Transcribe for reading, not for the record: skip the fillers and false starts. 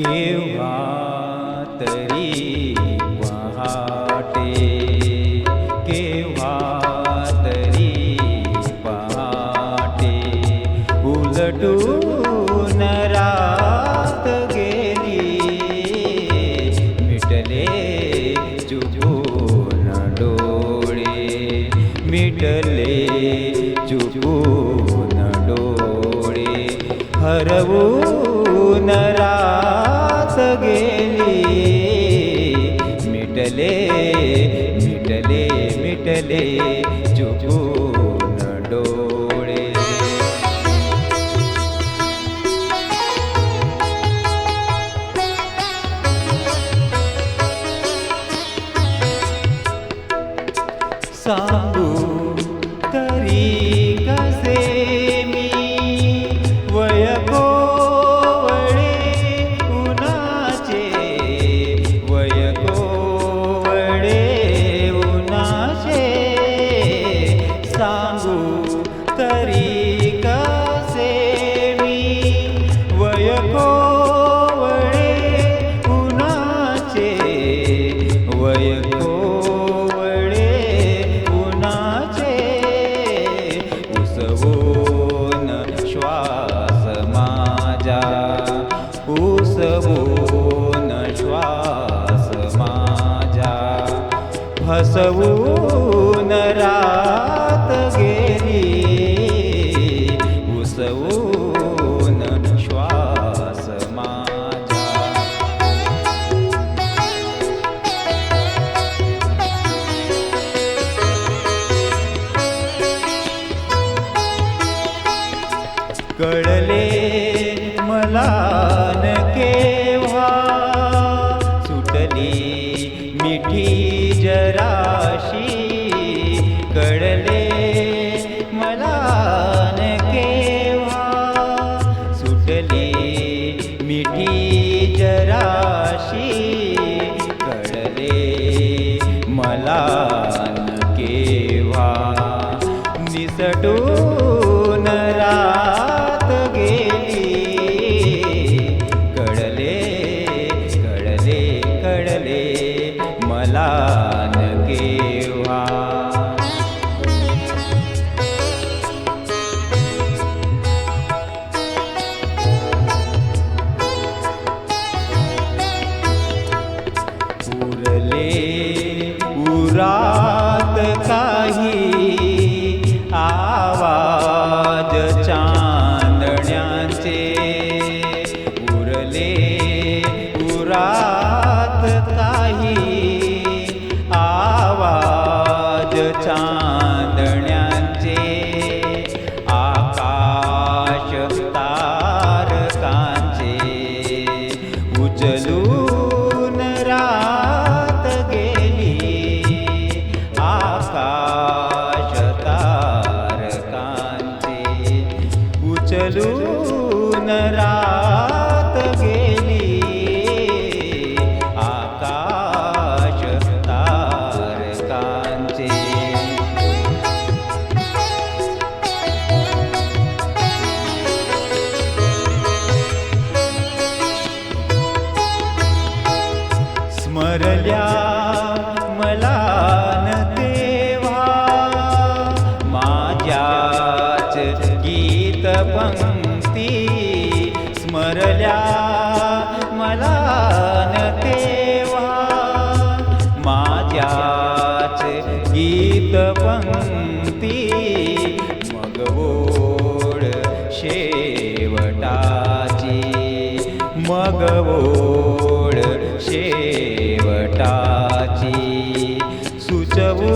केव्हा तरी पहाटे, केव्हा तरी पहाटे, उलटून रात गेली, मिटले चुकून डोळे, मिटले चुकून डोळे, हरवून रात गेली, मिटले मिटले मिटले चुकून डोळे. सांगू तरी कसे मी वय कोवळे उन्हाचे, वय कोवळे उन्हाचे, सांगू तरी कसे मी वय कोवळे उन्हाचे, वय उसवून श्वास माझा, हसवून रात गेली, उसवून श्वास माझा. कळले मला न केव्हा, सुटली मिठी जराशी, कळले मला न केव्हा, सुटली मिठी जराशी, कळले मला न केव्हा, निसटून रात गेली, मला न केव्हा. उरले उरात काही आवाज चांदण्याचे, उरले उरात काही आवाज चांदण्याचे, आकाश तारकांचे, उचलून रात गेली, आकाश तारकांचे, उचलून रात गेली, आकाश तारकांचे. स्मरल्या मला न तेव्हा, माझ्याच गीत पंक्ती, स्मरल्या मला न तेव्हा, माझ्याच गीत पंक्ती, मग ओढ शेवटाची, मग ओढ शेवटाची, सुचवू